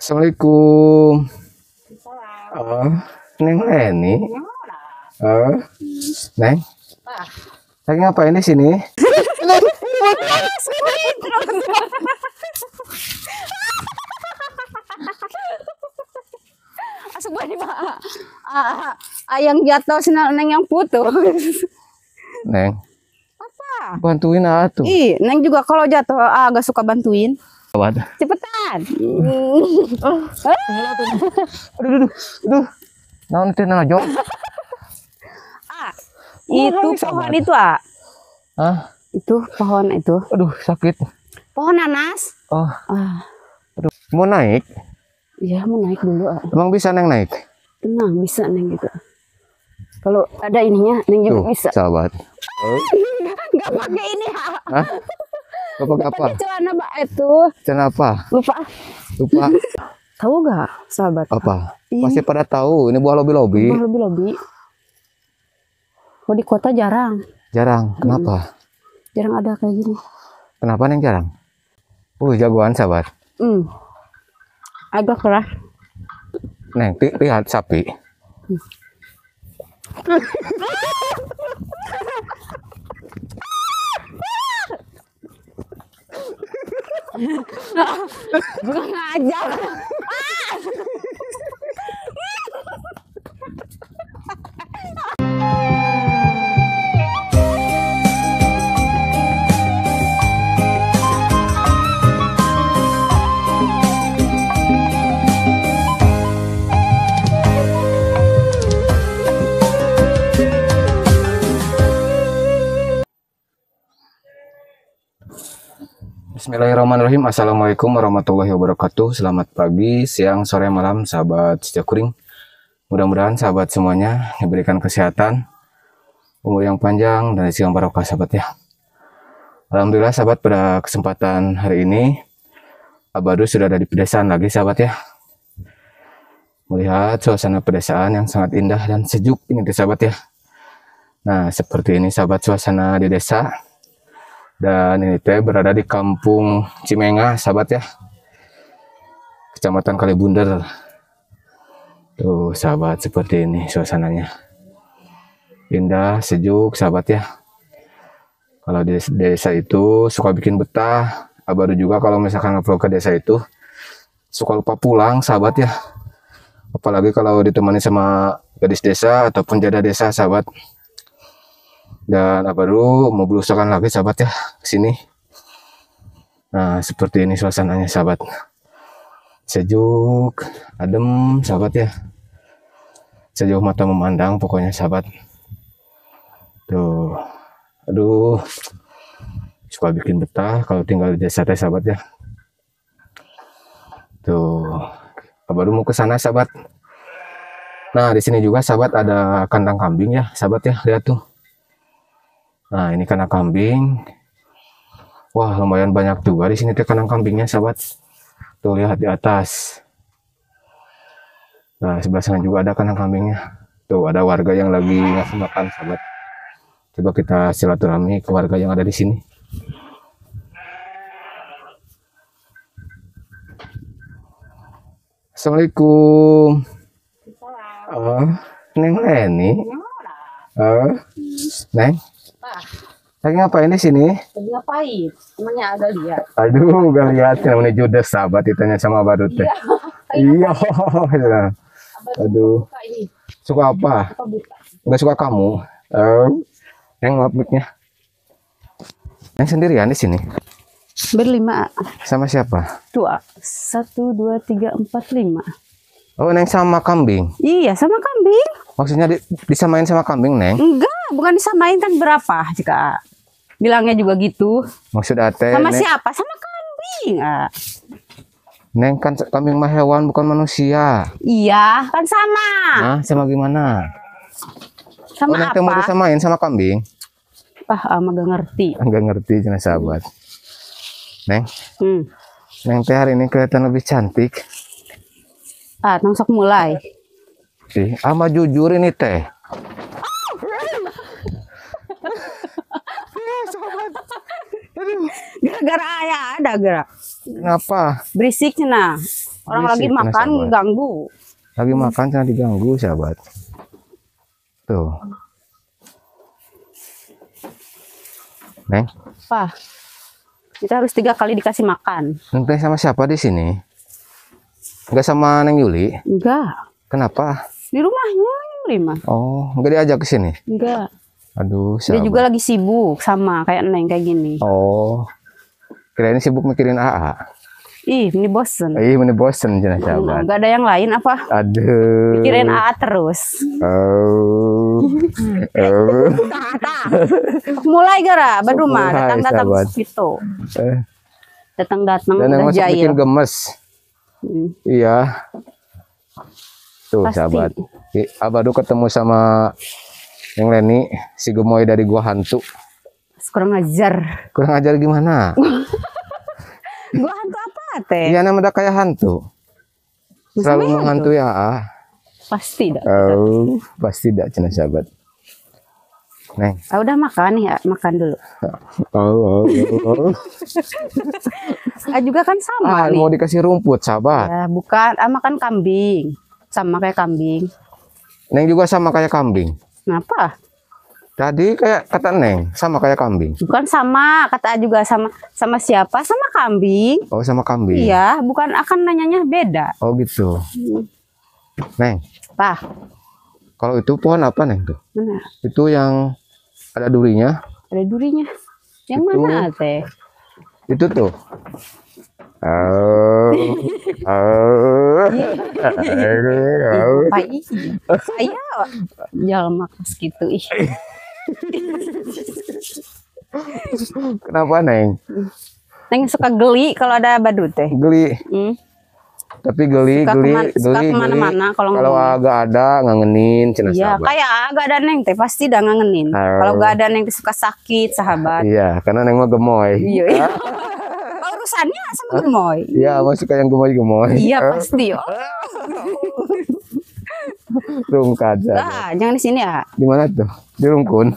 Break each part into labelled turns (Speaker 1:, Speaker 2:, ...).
Speaker 1: Assalamualaikum. Oh, Neng Leni. Oh, Neng. Lagi ngapain di sini?
Speaker 2: Asup di Pak. Ayang jatuh senang Neng yang putus.
Speaker 1: Neng,
Speaker 2: Apa?
Speaker 1: bantuin atuh.
Speaker 2: Neng juga kalau jatuh agak suka bantuin.
Speaker 1: Awat.
Speaker 2: Cepetan.
Speaker 1: Aduh. Naon teh najo?
Speaker 2: Itu pohon itu,
Speaker 1: Hah?
Speaker 2: Itu pohon itu.
Speaker 1: Aduh, sakit.
Speaker 2: Pohon nanas.
Speaker 1: Oh, aduh. Mau naik?
Speaker 2: Iya, mau naik dulu.
Speaker 1: Emang bisa Neng naik?
Speaker 2: Tenang, bisa Neng gitu. Kalau ada ininya, Neng juga bisa.
Speaker 1: Sahabat.
Speaker 2: Nggak pakai ini,
Speaker 1: Hah? Bapak apa?
Speaker 2: pakai celana itu.
Speaker 1: Celana apa?
Speaker 2: Lupa. Tahu gak, sahabat?
Speaker 1: Apa?
Speaker 2: Ini.
Speaker 1: Pasti pada tahu. Ini buah lobi-lobi.
Speaker 2: Lobi-lobi. Oh, di kota jarang.
Speaker 1: Jarang. Kenapa?
Speaker 2: Jarang ada kayak gini.
Speaker 1: Kenapa Neng jarang? Jagoan sahabat.
Speaker 2: Agak keras.
Speaker 1: Neng, lihat sapi.
Speaker 2: Bukan ngajar.
Speaker 1: Bismillahirrahmanirrahim. Assalamualaikum warahmatullahi wabarakatuh. Selamat pagi, siang, sore, malam, sahabat sejak kuring. Mudah-mudahan sahabat semuanya diberikan kesehatan, umur yang panjang, dan rezeki yang barokah sahabat ya. Alhamdulillah sahabat, pada kesempatan hari ini Abadu sudah ada di pedesaan lagi sahabat ya. Melihat suasana pedesaan yang sangat indah dan sejuk ini sahabat ya. Nah, seperti ini sahabat suasana di desa. Dan ini teh berada di Kampung Cimenga sahabat ya, Kecamatan Kalibunder. Tuh sahabat, seperti ini suasananya, indah, sejuk sahabat ya. Kalau di desa itu suka bikin betah. Baru juga kalau misalkan ngevlog ke desa itu suka lupa pulang sahabat ya, apalagi kalau ditemani sama gadis desa ataupun janda desa sahabat. Dan baru mau berusahakan lagi sahabat ya ke sini. Nah, seperti ini suasananya sahabat. Sejuk, adem sahabat ya. Sejauh mata memandang pokoknya sahabat. Tuh. Aduh. Suka bikin betah kalau tinggal di desa teh sahabat ya. Tuh. Baru mau ke sana sahabat. Nah, di sini juga sahabat ada kandang kambing ya sahabat ya, lihat tuh. Nah, ini kandang kambing. Wah, lumayan banyak juga di sini teh kandang kambingnya, sahabat. Tuh lihat di atas. Nah, sebelah sana juga ada kandang kambingnya. Tuh ada warga yang lagi ngasih makan, sahabat. Coba kita silaturahmi ke warga yang ada di sini. Assalamualaikum. Oh, Neng Leni. Neng. Lagi ngapain di sini?
Speaker 2: Lagi ngapain? Emangnya agak lihat.
Speaker 1: Aduh, gak lihat namanya judes sahabat, ditanya sama Badut teh. Iya. Aduh. Suka apa? Enggak suka kamu. Neng maaf mic-nya. Neng sendirian di sini?
Speaker 2: Berlima.
Speaker 1: Sama siapa?
Speaker 2: 2, 1, 2, 3, 4, 5.
Speaker 1: Oh, Neng sama kambing.
Speaker 2: Iya, sama kambing.
Speaker 1: Maksudnya disamain sama kambing, Neng?
Speaker 2: Enggak, bukan disamain, kan berapa jika bilangnya juga gitu.
Speaker 1: Maksud ate
Speaker 2: Sama
Speaker 1: Neng,
Speaker 2: siapa? Sama kambing.
Speaker 1: Neng kan kambing mah hewan bukan manusia.
Speaker 2: Iya, kan sama.
Speaker 1: Nah, sama gimana?
Speaker 2: Sama
Speaker 1: Neng
Speaker 2: apa?
Speaker 1: teh mau disamain sama kambing?
Speaker 2: Mah gak ngerti.
Speaker 1: Enggak ngerti cina sahabat. Neng,
Speaker 2: Hmm.
Speaker 1: Neng teh hari ini kelihatan lebih cantik.
Speaker 2: Nang sok mulai.
Speaker 1: Ama jujur ini teh.
Speaker 2: Gara-gara ayah ada gerak.
Speaker 1: Kenapa?
Speaker 2: Berisik nah. Orang
Speaker 1: Berisik,
Speaker 2: lagi
Speaker 1: cenah,
Speaker 2: makan
Speaker 1: sahabat.
Speaker 2: ganggu.
Speaker 1: Lagi makan jangan diganggu, sahabat. Tuh. Neng,
Speaker 2: Apa? Kita harus 3 kali dikasih makan.
Speaker 1: Neng teh sama siapa di sini? Enggak sama Neng Yuli?
Speaker 2: Enggak.
Speaker 1: Kenapa?
Speaker 2: Di rumahnya Rima.
Speaker 1: Oh, enggak diajak ke sini?
Speaker 2: Enggak.
Speaker 1: Aduh,
Speaker 2: Dia
Speaker 1: sahabat.
Speaker 2: juga lagi sibuk sama kayak Neng kayak gini.
Speaker 1: Oh, kirain sibuk mikirin AA.
Speaker 2: Ih, ini bosen.
Speaker 1: Ih, ini bosen cenah sahabat.
Speaker 2: Enggak ada yang lain apa?
Speaker 1: Aduh.
Speaker 2: Mikirin AA terus.
Speaker 1: Oh. Oh.
Speaker 2: Mulai gara berumah
Speaker 1: Mulai,
Speaker 2: datang-datang
Speaker 1: sahabat.
Speaker 2: gitu.
Speaker 1: Eh,
Speaker 2: Datang-datang
Speaker 1: dan yang
Speaker 2: udah
Speaker 1: masuk
Speaker 2: jahil.
Speaker 1: bikin gemes.
Speaker 2: Hmm,
Speaker 1: Iya. Tuh
Speaker 2: Pasti.
Speaker 1: sahabat. Abadu ketemu sama yang Leni, si gemoy dari gua hantu.
Speaker 2: kurang ajar.
Speaker 1: Kurang ajar gimana?
Speaker 2: Gua hantu apa teh?
Speaker 1: Iya namanya kayak hantu. Selalu menghantui AA.
Speaker 2: Pasti dah.
Speaker 1: Oh, pasti tidak cenah sahabat. Neng.
Speaker 2: Ah, udah makan ya, makan dulu.
Speaker 1: Oh.
Speaker 2: Ah, juga kan sama nih.
Speaker 1: Mau dikasih rumput, sahabat.
Speaker 2: Ya, bukan, makan kambing. Sama kayak kambing.
Speaker 1: Neng juga sama kayak kambing.
Speaker 2: Kenapa?
Speaker 1: Tadi kayak kata Neng, sama kayak kambing.
Speaker 2: Bukan sama, kata A juga sama siapa? Sama kambing.
Speaker 1: Oh, sama kambing.
Speaker 2: Iya, bukan akan nanyanya beda.
Speaker 1: Oh, gitu. Neng,
Speaker 2: Apa?
Speaker 1: kalau itu pohon apa, Neng tuh?
Speaker 2: Mana?
Speaker 1: Itu yang ada durinya.
Speaker 2: Ada durinya. Yang
Speaker 1: Itu.
Speaker 2: mana teh?
Speaker 1: Itu tuh. Oh.
Speaker 2: Apa ini? Saya jangan makas gitu ih.
Speaker 1: Kenapa, Neng?
Speaker 2: Neng suka geli kalau ada badut teh.
Speaker 1: Geli.
Speaker 2: Hmm.
Speaker 1: Tapi geli.
Speaker 2: Suka kemana-mana kalau
Speaker 1: Kalau
Speaker 2: ngomong.
Speaker 1: agak ada ngangenin cenah
Speaker 2: Iya,
Speaker 1: sahabat.
Speaker 2: kayak agak ada Neng teh pasti dah ngangenin.
Speaker 1: Oh.
Speaker 2: Kalau gak ada Neng teh suka sakit, sahabat.
Speaker 1: Iya, karena Neng mah gemoy.
Speaker 2: Iya. Iya. Kalau urusannya sama gemoy.
Speaker 1: Iya, masih kayak yang gemoy-gemoy.
Speaker 2: Iya pasti. Oh.
Speaker 1: Rungkat. sahabat.
Speaker 2: Ah, jangan di sini ya.
Speaker 1: Di mana tuh? Di Rungkun.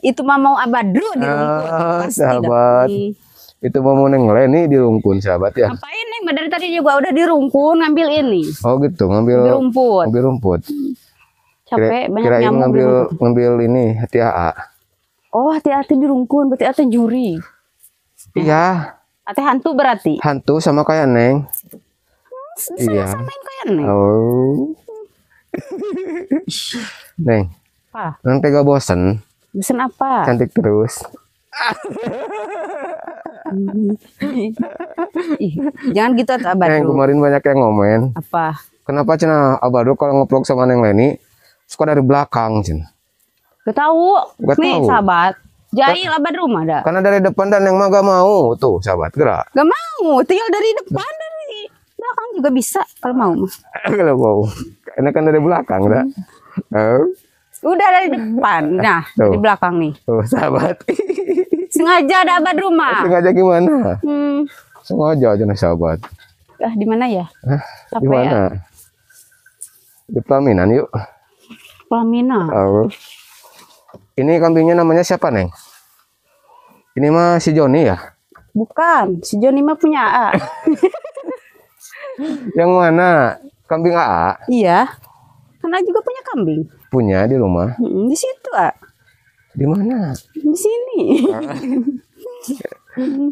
Speaker 2: Itu mah mau abadu di rumput.
Speaker 1: Ah,
Speaker 2: Pasti dah.
Speaker 1: sahabat.
Speaker 2: Ih.
Speaker 1: Itu mau Neng Leni di Rungkun, sahabat ya.
Speaker 2: Ngapain Neng? Dari tadi juga udah di Rungkun ngambil ini.
Speaker 1: Oh gitu,
Speaker 2: Ngambil rumput.
Speaker 1: ngambil rumput.
Speaker 2: Capek banyak
Speaker 1: Kirain
Speaker 2: nyamuk. di rumput.
Speaker 1: ngambil ini hati AA.
Speaker 2: Oh, hati-hati di Rungkun, berarti hati juri.
Speaker 1: Iya,
Speaker 2: Hati hantu berarti.
Speaker 1: hantu sama kayak Neng. Iya.
Speaker 2: Samain kayak Neng.
Speaker 1: Oh. Neng,
Speaker 2: Apa?
Speaker 1: nanti gak bosen,
Speaker 2: Bosen apa?
Speaker 1: cantik terus.
Speaker 2: Ih, jangan gitu tuh
Speaker 1: Neng,
Speaker 2: abadu.
Speaker 1: kemarin banyak yang ngomen.
Speaker 2: Apa?
Speaker 1: Kenapa cenah Abadu kalau ngeplok sama Neng Leni suka dari belakang cenah?
Speaker 2: Gak tahu.
Speaker 1: Gak
Speaker 2: Nih
Speaker 1: tahu.
Speaker 2: sahabat. Jahil abad rumah dah.
Speaker 1: Karena dari depan dan Neng mah gak mau. Tuh, sahabat, gerak.
Speaker 2: Gak mau. Tinggal dari depan dari belakang juga bisa kalau mau mah.
Speaker 1: Kalau mau. Karena kan dari belakang, dah. Oh,
Speaker 2: Udah dari depan. Nah,
Speaker 1: Tuh.
Speaker 2: dari belakang nih.
Speaker 1: tuh sahabat.
Speaker 2: Sengaja ada abad rumah.
Speaker 1: Sengaja gimana?
Speaker 2: Hmm.
Speaker 1: Sengaja aja nih sahabat.
Speaker 2: Di mana ya?
Speaker 1: Hah?
Speaker 2: Apa
Speaker 1: Di mana? Di pelaminan yuk.
Speaker 2: Pelamina.
Speaker 1: Oh. Ini kambingnya namanya siapa, Neng? Ini mah si Joni ya?
Speaker 2: Bukan. Si Joni mah punya A.
Speaker 1: Yang mana? Kambing AA?
Speaker 2: Iya. Karena juga punya kambing.
Speaker 1: Punya di rumah.
Speaker 2: Di situ, A.
Speaker 1: Di mana?
Speaker 2: Di sini.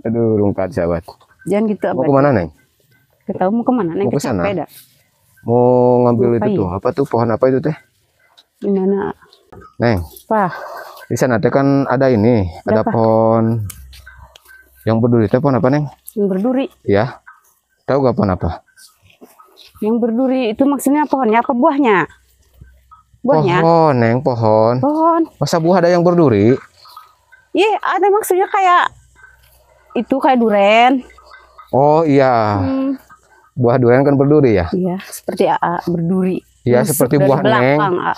Speaker 1: Aduh, rungkat sahabat.
Speaker 2: Jangan gitu,
Speaker 1: Mau
Speaker 2: abad.
Speaker 1: kemana, Neng?
Speaker 2: Kita mau kemana? Neng
Speaker 1: Mau ke sana?
Speaker 2: capek dah.
Speaker 1: Mau ngambil
Speaker 2: Ngapain?
Speaker 1: itu tuh. Apa tuh? Pohon apa itu teh?
Speaker 2: Di mana?
Speaker 1: Neng,
Speaker 2: Apa?
Speaker 1: di sana teh kan ada ini. Ada
Speaker 2: Apa?
Speaker 1: pohon. Yang berduri teh pohon apa, Neng?
Speaker 2: Yang berduri.
Speaker 1: Ya. Tahu gak pohon apa?
Speaker 2: Yang berduri itu maksudnya pohonnya apa buahnya? Buahnya?
Speaker 1: Pohon, Neng, pohon.
Speaker 2: Pohon.
Speaker 1: Masa buah ada yang berduri?
Speaker 2: Iya, ada maksudnya kayak itu kayak duren.
Speaker 1: Oh iya, buah durian kan berduri ya?
Speaker 2: Iya, seperti AA berduri.
Speaker 1: Iya,
Speaker 2: Nusuk
Speaker 1: seperti
Speaker 2: dari
Speaker 1: buah
Speaker 2: belakang,
Speaker 1: Neng.
Speaker 2: A.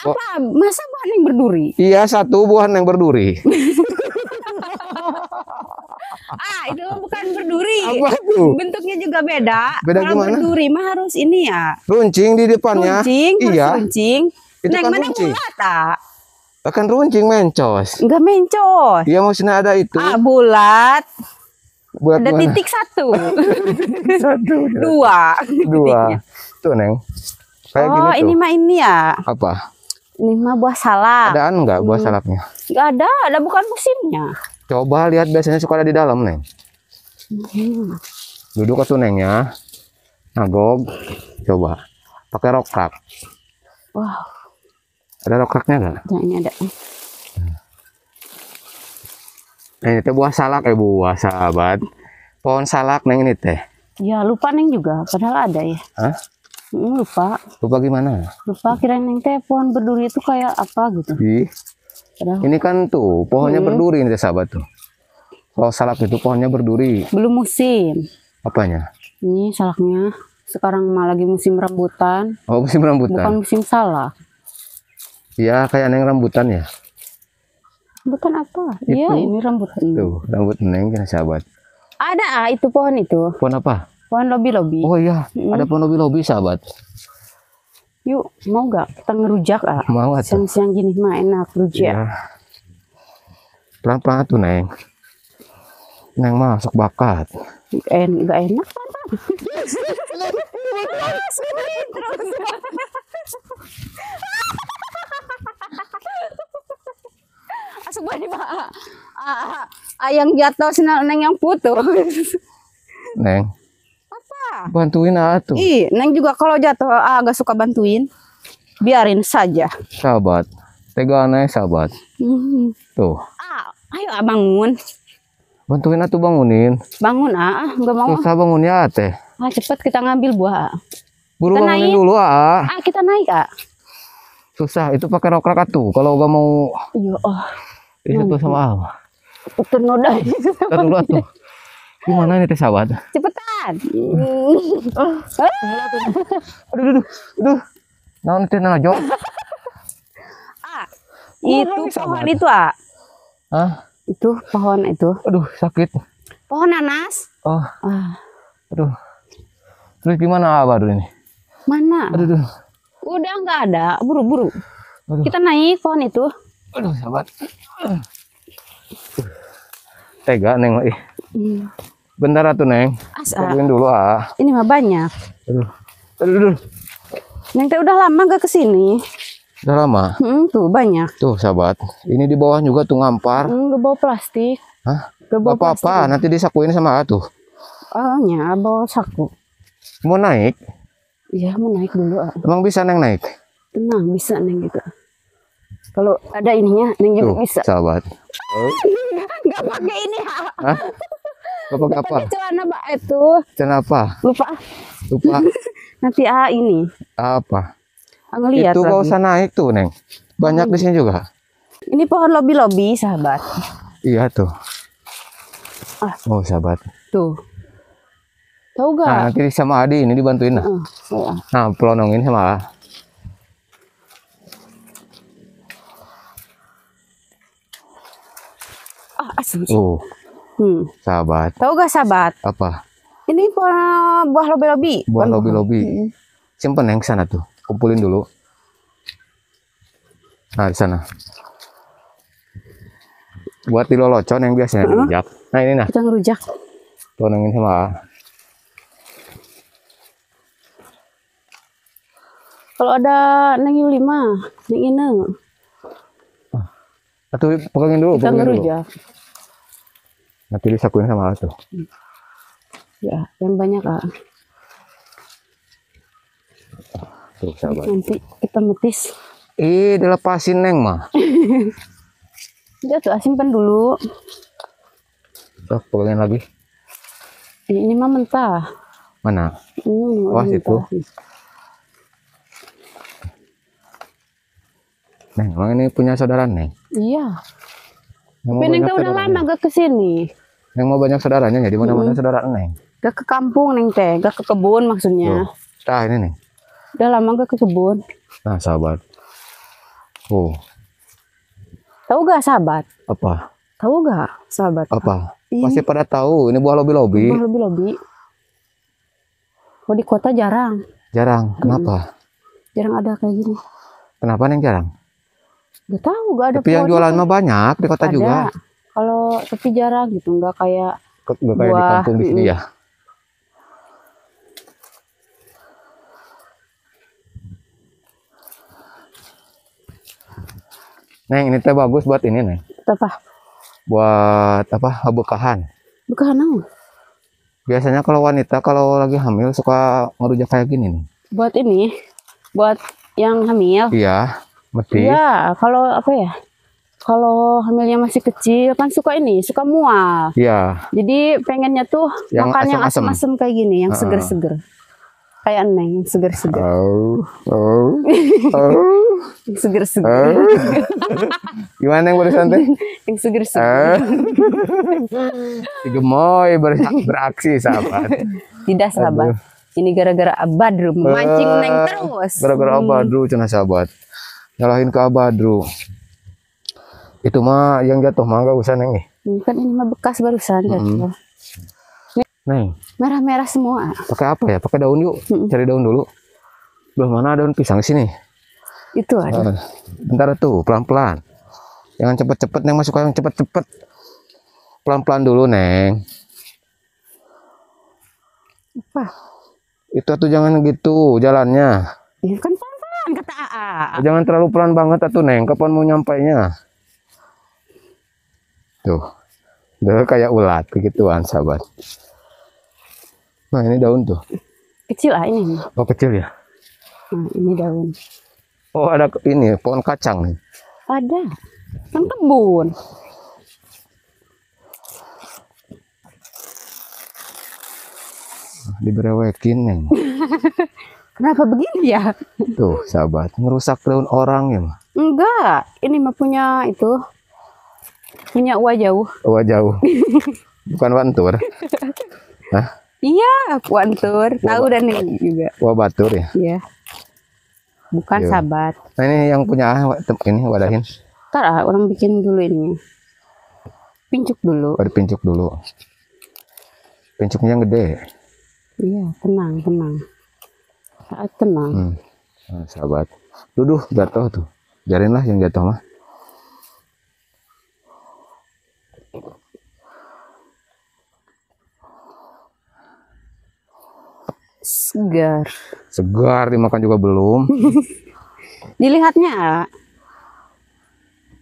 Speaker 2: Apa? Masa buah Neng berduri?
Speaker 1: Iya, satu buah yang berduri.
Speaker 2: Itu bukan berduri.
Speaker 1: Apa tuh?
Speaker 2: Bentuknya juga beda.
Speaker 1: Beda
Speaker 2: Kalau
Speaker 1: gimana?
Speaker 2: berduri mah harus ini ya.
Speaker 1: Runcing di depannya.
Speaker 2: Runcing, harus
Speaker 1: Iya,
Speaker 2: runcing.
Speaker 1: Itu
Speaker 2: Neng
Speaker 1: kan
Speaker 2: mana
Speaker 1: runcing.
Speaker 2: bulat, A?
Speaker 1: akan runcing mencos.
Speaker 2: Enggak mencos.
Speaker 1: Iya, maksudnya ada itu.
Speaker 2: Bulat.
Speaker 1: Buat
Speaker 2: Ada
Speaker 1: mana?
Speaker 2: titik satu,
Speaker 1: Satu.
Speaker 2: dua.
Speaker 1: Dua.
Speaker 2: titiknya.
Speaker 1: Tuh, Neng. Kayak gini
Speaker 2: Oh,
Speaker 1: tuh.
Speaker 2: ini mah ini ya.
Speaker 1: Apa?
Speaker 2: Ini mah buah salak.
Speaker 1: Adaan nggak buah salaknya?
Speaker 2: Nggak ada bukan musimnya.
Speaker 1: Coba lihat, biasanya suka ada di dalam, Neng.
Speaker 2: Hmm.
Speaker 1: Duduk ke Nengnya. Nagog. Coba. Pakai rokrak.
Speaker 2: Wow,
Speaker 1: Ada rokraknya nggak?
Speaker 2: nah, ini ada.
Speaker 1: Nah, ini teh buah salak, buah sahabat. Pohon salak, Neng, ini teh.
Speaker 2: Ya lupa Neng juga, padahal ada ya.
Speaker 1: Hah?
Speaker 2: Lupa,
Speaker 1: Lupa gimana?
Speaker 2: kirain Neng teh pohon berduri itu kayak apa gitu.
Speaker 1: Ih,
Speaker 2: Padahal
Speaker 1: ini kan tuh pohonnya berduri ini teh, sahabat tuh. Kalau salak itu pohonnya berduri.
Speaker 2: belum musim.
Speaker 1: Apanya?
Speaker 2: Ini salaknya. Sekarang mah lagi musim rambutan,
Speaker 1: Oh, musim rambutan.
Speaker 2: bukan musim salak.
Speaker 1: Iya, kayak Neng rambutan ya.
Speaker 2: Rambutan apa? Iya, ini rambutan.
Speaker 1: Tuh, rambut Neng kan, sahabat.
Speaker 2: Ada itu pohon itu,
Speaker 1: Pohon apa?
Speaker 2: pohon lobi-lobi.
Speaker 1: Oh iya, ada pohon lobi-lobi, sahabat.
Speaker 2: Yuk, mau gak kita ngerujak
Speaker 1: Mau atuh.
Speaker 2: Siang-siang gini mah enak rujak.
Speaker 1: Ya. Pelan-pelan tuh, Neng. Neng masuk bakat.
Speaker 2: Gak enak kan? Asuk bani pak. Ayang jatuh senang Neng yang putus.
Speaker 1: Neng,
Speaker 2: Apa?
Speaker 1: bantuin atuh.
Speaker 2: Ih, Neng juga kalau jatuh agak suka bantuin. Biarin saja.
Speaker 1: Sahabat. Tegaan aja, sahabat. Tuh,
Speaker 2: Ayo bangun.
Speaker 1: bantuin atuh bangunin.
Speaker 2: Bangun nggak mau.
Speaker 1: Susah bangunnya, teh.
Speaker 2: Cepet kita ngambil buah.
Speaker 1: Buru
Speaker 2: Kita
Speaker 1: bangunin
Speaker 2: naik.
Speaker 1: dulu,
Speaker 2: Kita naik
Speaker 1: Susah, itu pakai rokrak atuh. Kalau gak mau
Speaker 2: Iya,
Speaker 1: itu tuh sama
Speaker 2: ternoda.
Speaker 1: Ntar dulu atuh. Gimana ini teh, sahabat?
Speaker 2: Cepetan.
Speaker 1: Aduh. Naon teh najok?
Speaker 2: Itu
Speaker 1: lagi,
Speaker 2: pohon
Speaker 1: sahabat.
Speaker 2: itu
Speaker 1: Hah?
Speaker 2: Itu pohon itu.
Speaker 1: Aduh, sakit.
Speaker 2: Pohon nanas.
Speaker 1: Oh,
Speaker 2: Ah,
Speaker 1: aduh. Terus gimana baru ini?
Speaker 2: mana?
Speaker 1: Aduh.
Speaker 2: Udah nggak ada. Buru-buru.
Speaker 1: Aduh.
Speaker 2: Kita naik pohon itu.
Speaker 1: Aduh, sahabat. Tega, Neng. Bentar atuh, Neng. Tungguin dulu,
Speaker 2: Ini mah banyak.
Speaker 1: Aduh.
Speaker 2: Neng teh udah lama gak kesini.
Speaker 1: Udah lama.
Speaker 2: Tuh banyak.
Speaker 1: Tuh, sahabat. Ini di bawah juga tuh ngampar.
Speaker 2: Gak bawa plastik.
Speaker 1: Hah?
Speaker 2: Gak bawa
Speaker 1: Gak apa-apa,
Speaker 2: plastik.
Speaker 1: nanti disakuin sama tuh.
Speaker 2: Nya bawa saku.
Speaker 1: Mau naik?
Speaker 2: Iya mau naik dulu.
Speaker 1: Emang bisa, Neng, naik?
Speaker 2: Tenang bisa Neng gitu. Kalau ada ininya Neng juga
Speaker 1: Tuh,
Speaker 2: bisa.
Speaker 1: sahabat.
Speaker 2: Gak pakai ini.
Speaker 1: Hah? Gak pakai apa?
Speaker 2: Pakai celana itu.
Speaker 1: Celana apa?
Speaker 2: Lupa. Nanti ini.
Speaker 1: Apa?
Speaker 2: Ngeliat
Speaker 1: Itu gak
Speaker 2: lagi.
Speaker 1: usah naik tuh, Neng. Banyak di sini juga.
Speaker 2: Ini pohon lobi-lobi sahabat.
Speaker 1: Iya tuh. Oh, sahabat.
Speaker 2: Tuh. Tahu gak?
Speaker 1: Nah, nanti sama Adi ini dibantuin. Nah, pelonongin sama
Speaker 2: Asli.
Speaker 1: Sahabat.
Speaker 2: Tahu gak sahabat?
Speaker 1: Apa?
Speaker 2: Ini buah lobi-lobi.
Speaker 1: Buah lobi-lobi. Simpen, Neng, sana tuh. Kumpulin dulu. Nah, di sana. Buat dilolocon yang biasanya dirujak. Nah, ini nah.
Speaker 2: Kita ngerujak.
Speaker 1: Pelonongin sama
Speaker 2: Kalau ada Neng Yuli mah, Neng Ineng.
Speaker 1: Atau pegangin dulu.
Speaker 2: Kita ngerujak.
Speaker 1: Nanti disakuin sama tuh.
Speaker 2: Ya, yang banyak
Speaker 1: Tuh, sahabat.
Speaker 2: Nanti kita metis.
Speaker 1: Dilepasin, Neng, mah.
Speaker 2: Udah tuh, simpan dulu.
Speaker 1: Tuh, pegangin lagi.
Speaker 2: Ini mah mentah.
Speaker 1: Mana?
Speaker 2: Wah,
Speaker 1: situ. Neng, emang ini punya saudara, Neng?
Speaker 2: Iya.
Speaker 1: Yang
Speaker 2: Tapi Neng tuh udah lama gak kesini.
Speaker 1: Yang mau banyak saudaranya, jadi mana-mana saudara, Neng.
Speaker 2: Gak ke kampung Neng teh, gak ke kebun maksudnya.
Speaker 1: Nah, ini, Neng.
Speaker 2: Udah lama gak ke kebun.
Speaker 1: Nah, sahabat. Oh,
Speaker 2: Tahu gak sahabat?
Speaker 1: apa?
Speaker 2: Tahu gak sahabat?
Speaker 1: Apa?
Speaker 2: Ini
Speaker 1: Masih pada tahu, ini buah lobi-lobi.
Speaker 2: buah lobi-lobi. Oh, di kota jarang.
Speaker 1: Jarang. Kenapa?
Speaker 2: Jarang ada kayak gini.
Speaker 1: Kenapa, Neng, jarang?
Speaker 2: Gak tahu, gak ada
Speaker 1: Tapi yang
Speaker 2: pohonnya
Speaker 1: jualan
Speaker 2: kan.
Speaker 1: mah banyak di kota
Speaker 2: Ada.
Speaker 1: juga.
Speaker 2: Kalau tapi jarang gitu, nggak kayak
Speaker 1: Nggak kayak di kampung di sini ya. Neng, ini teh bagus buat ini, Neng.
Speaker 2: Apa?
Speaker 1: Buat apa? Bekahan.
Speaker 2: Bukan naon.
Speaker 1: Biasanya kalau wanita kalau lagi hamil suka ngerujak kayak gini nih.
Speaker 2: Buat ini, buat yang hamil.
Speaker 1: Iya, mesti.
Speaker 2: Iya, kalau apa ya? Kalau hamilnya masih kecil kan suka ini, suka mual.
Speaker 1: Iya.
Speaker 2: Jadi pengennya tuh
Speaker 1: Yang
Speaker 2: makan yang
Speaker 1: asem-asem.
Speaker 2: asam-asam kayak gini, yang seger-seger. Kayak Neng, yang seger-seger.
Speaker 1: Oh, oh, oh,
Speaker 2: Yang seger-seger.
Speaker 1: oh. Gimana yang barusan teh?
Speaker 2: Yang seger-seger.
Speaker 1: Si Gemoy beraksi, sahabat.
Speaker 2: Tidak, sahabat. Ini gara-gara Abadru memancing Neng terus.
Speaker 1: Gara-gara Abadru, cenah sahabat. Nyalahin ke Abadru. Itu mah yang jatuh mah gak usah, Neng nih.
Speaker 2: Kan ini mah bekas barusan jatuh.
Speaker 1: Neng,
Speaker 2: Merah-merah semua.
Speaker 1: pakai apa ya? Pakai daun yuk. Cari daun dulu. Belum mana daun pisang sini?
Speaker 2: Itu ada.
Speaker 1: Bentar tuh, pelan-pelan. Jangan cepet-cepet, Neng, masuk yang cepet-cepet. Pelan-pelan dulu, Neng.
Speaker 2: Apa?
Speaker 1: Itu tuh jangan gitu jalannya.
Speaker 2: Ya kan pelan-pelan kata AA.
Speaker 1: Jangan terlalu pelan banget atuh, Neng. Kapan mau nyampainya? Tuh. Udah kayak ulat, begituan, sahabat. Nah, ini daun tuh.
Speaker 2: Kecil ini.
Speaker 1: Oh, kecil ya?
Speaker 2: Nah, ini daun.
Speaker 1: Oh, ada ini, pohon kacang nih.
Speaker 2: Ada. Kan kebun.
Speaker 1: Diberewekin, Neng.
Speaker 2: Kenapa begini ya?
Speaker 1: Tuh, sahabat. Ngerusak daun orang ya, mah.
Speaker 2: Enggak. Ini mah punya itu. Punya uang jauh.
Speaker 1: Wah, jauh. Bukan wantur. Hah?
Speaker 2: Iya, Wantur. Tahu dan ini juga.
Speaker 1: Wah, batur ya.
Speaker 2: Iya. Bukan
Speaker 1: Iya.
Speaker 2: sahabat.
Speaker 1: Nah, ini yang punya ini wadahin.
Speaker 2: Ntar orang bikin dulu ini. Pincuk dulu.
Speaker 1: Pada pincuk dulu. Pincuknya yang gede.
Speaker 2: Iya, tenang, tenang. Tenang.
Speaker 1: Nah, sahabat. Duduh, jatuh tuh. Biarinlah yang jatuh mah.
Speaker 2: Segar.
Speaker 1: Segar, dimakan juga belum.
Speaker 2: Dilihatnya,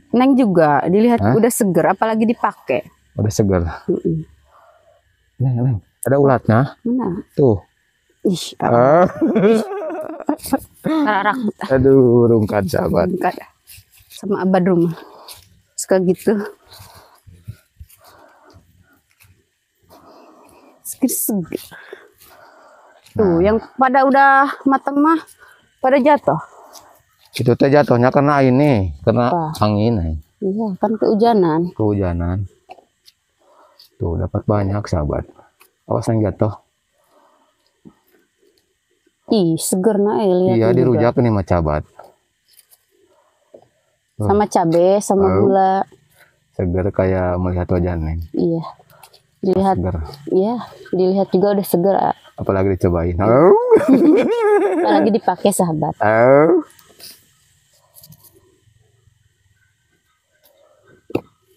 Speaker 2: Neng juga dilihat
Speaker 1: Hah?
Speaker 2: udah segar, apalagi dipakai.
Speaker 1: Udah segar. Neng. Ada ulatnya.
Speaker 2: Mana?
Speaker 1: Tuh.
Speaker 2: Ih, rarak.
Speaker 1: Aduh, rungkat sahabat.
Speaker 2: Enggak. Sama abad rumah. Suka gitu. Seger-seger. Tuh, yang pada udah matang mah pada jatuh.
Speaker 1: Itu teh jatuhnya karena ini, karena
Speaker 2: Apa?
Speaker 1: angin.
Speaker 2: Iya, kan kehujanan.
Speaker 1: Kehujanan. Tuh, dapat banyak sahabat. Awas yang jatuh.
Speaker 2: Ih, seger nah lihat.
Speaker 1: Iya, dirujak nih mah sahabat.
Speaker 2: Sama cabe, sama gula.
Speaker 1: Seger kayak melihat wajah Neng.
Speaker 2: Iya. Dilihat.
Speaker 1: Seger.
Speaker 2: Iya, dilihat juga udah seger.
Speaker 1: Apalagi dicobain.
Speaker 2: Apalagi dipakai sahabat.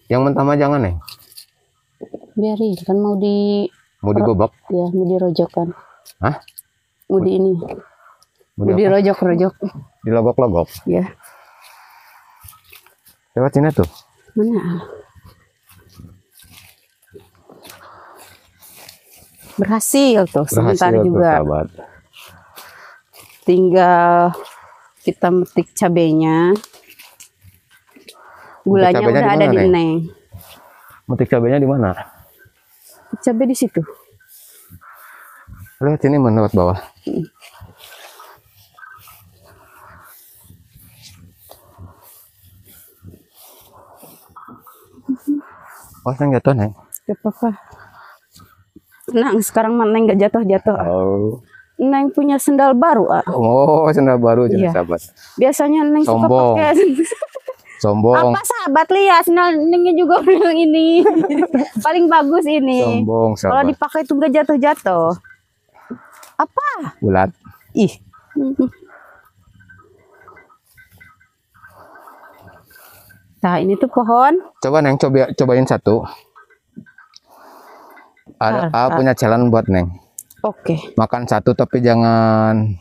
Speaker 1: Yang mentah mah jangan, Neng.
Speaker 2: Biarin, kan mau
Speaker 1: Digobak.
Speaker 2: ya, mau dirojokkan.
Speaker 1: Hah?
Speaker 2: Mau di ini.
Speaker 1: Mau
Speaker 2: Mau dirojok-rojok.
Speaker 1: Dilogok-logok.
Speaker 2: Ya.
Speaker 1: Lewat sini tuh.
Speaker 2: Mana? Berhasil tuh sebentar
Speaker 1: Berhasil tuh,
Speaker 2: juga.
Speaker 1: sahabat.
Speaker 2: Tinggal kita metik cabenya. Gulanya
Speaker 1: cabenya
Speaker 2: udah
Speaker 1: di
Speaker 2: ada
Speaker 1: mana,
Speaker 2: di
Speaker 1: Neng?
Speaker 2: Neng.
Speaker 1: Metik cabenya di mana?
Speaker 2: Cabai di situ.
Speaker 1: Lihat sini menurut bawah. Oh, yang jatuh, Neng.
Speaker 2: Gak apa-apa. Tenang, sekarang mana Neng gak jatuh-jatuh.
Speaker 1: Oh.
Speaker 2: Neng punya sendal baru.
Speaker 1: Oh, sendal baru jadi
Speaker 2: Iya.
Speaker 1: sahabat.
Speaker 2: Biasanya Neng suka
Speaker 1: Sombong.
Speaker 2: pakai.
Speaker 1: Sombong.
Speaker 2: Apa sahabat lihat sendal Nengnya juga yang ini. Paling bagus ini.
Speaker 1: Sombong,
Speaker 2: Kalau
Speaker 1: sahabat.
Speaker 2: dipakai itu gak jatuh-jatuh. Apa?
Speaker 1: Ulat.
Speaker 2: Ih. Nah, ini tuh pohon.
Speaker 1: Coba, Neng, cobain satu. punya challenge buat Neng.
Speaker 2: Oke.
Speaker 1: Makan satu tapi jangan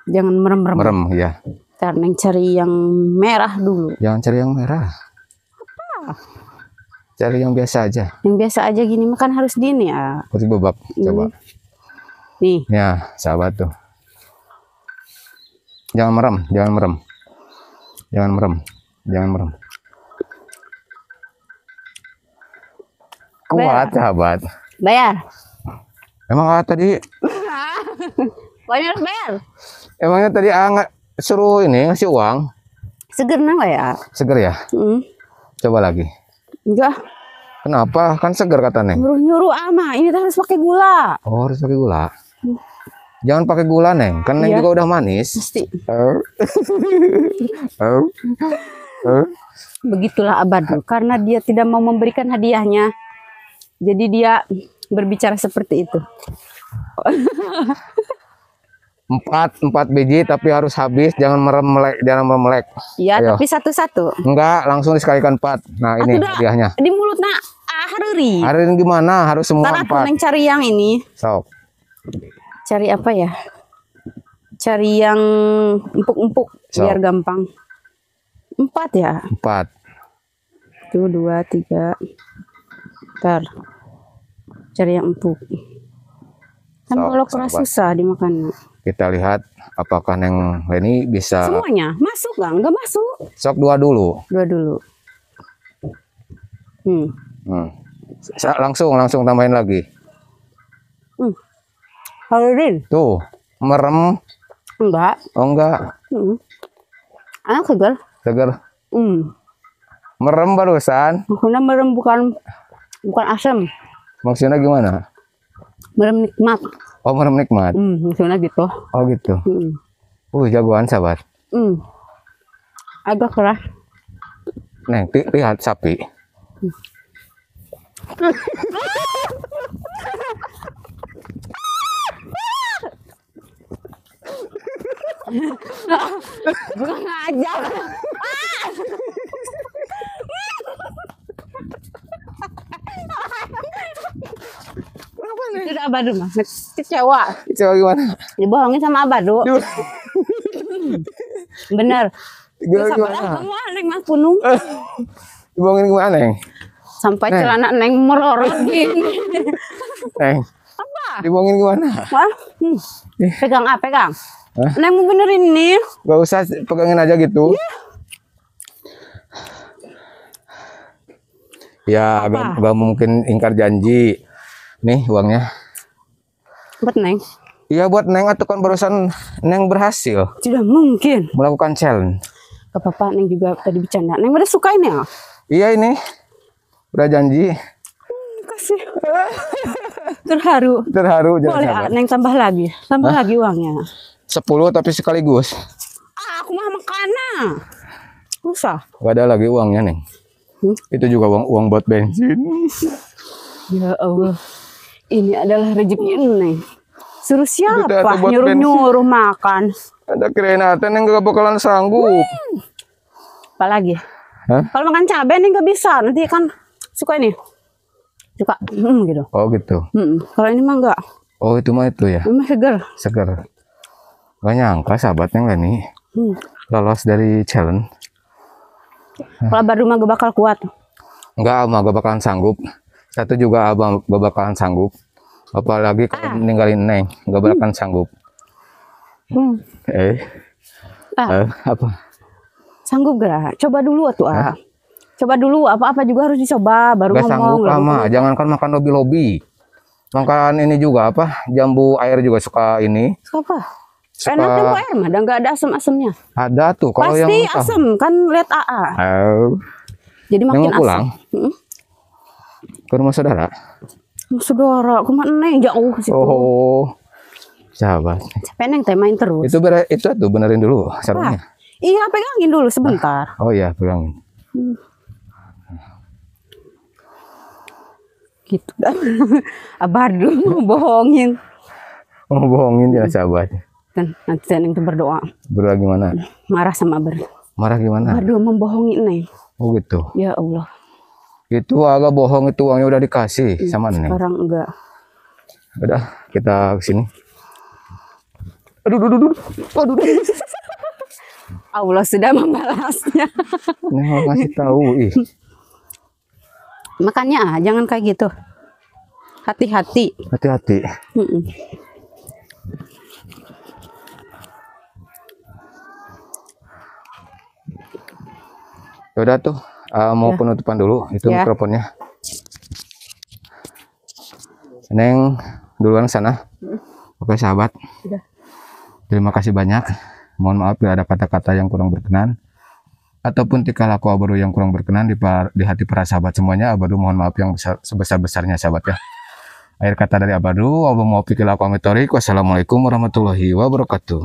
Speaker 2: merem-merem.
Speaker 1: merem ya.
Speaker 2: Ntar Neng cari yang merah dulu.
Speaker 1: Jangan cari yang merah. Cari yang biasa aja.
Speaker 2: Yang biasa aja gini makan harus gini ya.
Speaker 1: Putih bebab. Coba.
Speaker 2: Nih.
Speaker 1: Ya, sahabat tuh. Jangan merem, jangan merem. Jangan merem. Jangan merem. Kuat, sahabat.
Speaker 2: Bayar.
Speaker 1: Emang tadi
Speaker 2: Banyak bayar.
Speaker 1: emangnya tadi nggak suruh ini ngasih uang.
Speaker 2: Seger nggak ya?
Speaker 1: Seger ya? Coba lagi.
Speaker 2: Enggak.
Speaker 1: Kenapa? Kan seger kata Neng.
Speaker 2: Nyuruh ama. Ini harus pakai gula.
Speaker 1: Oh, harus pakai gula. Jangan pakai gula Neng. Kan Neng
Speaker 2: Iya.
Speaker 1: juga udah manis.
Speaker 2: Pasti.
Speaker 1: Oh.
Speaker 2: Begitulah Abadu. Karena dia tidak mau memberikan hadiahnya. Jadi dia berbicara seperti itu.
Speaker 1: 4 biji tapi harus habis. Jangan melek.
Speaker 2: Iya,
Speaker 1: Ayo.
Speaker 2: tapi satu-satu.
Speaker 1: Enggak, langsung disekalikan 4. Nah, ini
Speaker 2: Atuh,
Speaker 1: hadiahnya.
Speaker 2: Di mulut nak hareri.
Speaker 1: Hari ini gimana? Harus semua
Speaker 2: Ntar aku
Speaker 1: 4.
Speaker 2: Neng cari yang ini.
Speaker 1: Sok.
Speaker 2: Cari apa ya? Cari yang empuk-empuk
Speaker 1: So.
Speaker 2: biar gampang. 4 ya?
Speaker 1: 4.
Speaker 2: 1, 2, 3. Ntar. Cari yang empuk. Kan
Speaker 1: So,
Speaker 2: kalau keras
Speaker 1: sahabat.
Speaker 2: susah dimakan.
Speaker 1: Kita lihat apakah Neng Leni bisa.
Speaker 2: Semuanya masuk nggak? Nggak masuk.
Speaker 1: Sok 2 dulu.
Speaker 2: 2 dulu.
Speaker 1: Langsung tambahin lagi.
Speaker 2: Halirin?
Speaker 1: Tuh, merem.
Speaker 2: Enggak.
Speaker 1: Oh enggak.
Speaker 2: Anak segar.
Speaker 1: Seger.
Speaker 2: Merem
Speaker 1: Barusan.
Speaker 2: Maksudnya merem bukan asam.
Speaker 1: Maksudnya gimana?
Speaker 2: Merem nikmat.
Speaker 1: Oh, merem nikmat.
Speaker 2: Maksudnya gitu.
Speaker 1: Oh gitu. Jagoan sahabat.
Speaker 2: Agak keras.
Speaker 1: Neng, lihat sapi.
Speaker 2: Bukan ajar. Itu udah Abadu mah. Kecewa.
Speaker 1: Coba gimana?
Speaker 2: Dibohongin sama Abadu. Bener.
Speaker 1: Gimana?
Speaker 2: Kamu Neng Mas Punung.
Speaker 1: Dibohongin gimana, Neng?
Speaker 2: Sampai celana Neng merorot gini.
Speaker 1: Neng.
Speaker 2: Apa?
Speaker 1: Dibohongin gimana?
Speaker 2: Wah. Pegang apa? Pegang.
Speaker 1: Hah?
Speaker 2: Neng mau benerin nih.
Speaker 1: Gak usah pegangin aja gitu. Ya, gak mungkin ingkar janji. Nih uangnya.
Speaker 2: Buat Neng.
Speaker 1: Iya buat Neng, atau kan barusan Neng berhasil
Speaker 2: Tidak mungkin.
Speaker 1: melakukan challenge.
Speaker 2: Gak apa-apa, Neng juga tadi bercanda. Neng udah suka ini ya?
Speaker 1: Iya ini. Udah janji.
Speaker 2: Kasih. Terharu.
Speaker 1: Terharu jangan
Speaker 2: Boleh,
Speaker 1: sabar.
Speaker 2: Neng tambah lagi. Tambah lagi uangnya.
Speaker 1: 10 tapi sekaligus.
Speaker 2: Aku mah makanan. Usah.
Speaker 1: Gak ada lagi uangnya Neng. Itu juga uang buat bensin.
Speaker 2: Ya Allah. Ini adalah rezeki Neng. Suruh
Speaker 1: Itu ada
Speaker 2: siapa
Speaker 1: buat
Speaker 2: nyuruh-nyuruh makan?
Speaker 1: Ada kirain Neng gak bakalan sanggup.
Speaker 2: Apalagi?
Speaker 1: Hah?
Speaker 2: Kalau makan cabai nih nggak bisa. Nanti kan suka ini. Suka gitu.
Speaker 1: Oh gitu.
Speaker 2: Kalau ini mah enggak.
Speaker 1: Oh itu mah itu ya.
Speaker 2: Ini mah segar.
Speaker 1: Seger. Gak nyangka sahabatnya Leni lolos dari challenge.
Speaker 2: Kalau baru mah gak bakal kuat.
Speaker 1: Enggak, abang gak bakalan sanggup. Satu juga abang gak bakalan sanggup. Apalagi kalau ninggalin Neng, gak bakalan sanggup. Apa?
Speaker 2: Sanggup gak? Coba dulu tuh Coba dulu, apa-apa juga harus dicoba baru
Speaker 1: Gak
Speaker 2: ngomong.
Speaker 1: sanggup lama. Jangankan makan lobi-lobi. Makan ini juga apa? Jambu air juga suka ini.
Speaker 2: Apa?
Speaker 1: Suka...
Speaker 2: Enak jambu air mah, dan gak ada asam-asamnya.
Speaker 1: Ada tuh kalau yang
Speaker 2: pasti asam, kan lihat AA. Jadi makin
Speaker 1: Neng mau pulang ke rumah saudara.
Speaker 2: Saudara, kemana Neng? Jauh ke situ.
Speaker 1: Oh, sahabat.
Speaker 2: Capek Neng teh main terus.
Speaker 1: Itu tuh benerin dulu sarungnya.
Speaker 2: Iya, pegangin dulu sebentar.
Speaker 1: Oh iya, pegangin.
Speaker 2: Gitu. Abadu mau bohongin.
Speaker 1: Oh, bohongin ya sahabat.
Speaker 2: Dan nanti Neng tuh berdoa.
Speaker 1: Berdoa gimana?
Speaker 2: Marah sama Abadu.
Speaker 1: Marah gimana?
Speaker 2: Abadu membohongin Neng.
Speaker 1: Oh gitu.
Speaker 2: Ya Allah.
Speaker 1: Itu agak bohong, itu uangnya udah dikasih sama Neng.
Speaker 2: Sekarang enggak.
Speaker 1: Udah, kita kesini. Aduh.
Speaker 2: Allah sudah membalasnya.
Speaker 1: Neng mau ngasih tahu, ih.
Speaker 2: Makanya jangan kayak gitu. Hati-hati.
Speaker 1: Hati-hati. Udah tuh, mau penutupan dulu itu mikrofonnya. Neng duluan sana. Oke sahabat.
Speaker 2: Udah.
Speaker 1: Terima kasih banyak. Mohon maaf bila ada kata-kata yang kurang berkenan. Ataupun tingkah laku Abadu yang kurang berkenan di hati para sahabat semuanya. Abadu mohon maaf yang sebesar-besarnya sahabat ya. Akhir kata dari Abadu, wassalamualaikum warahmatullahi wabarakatuh.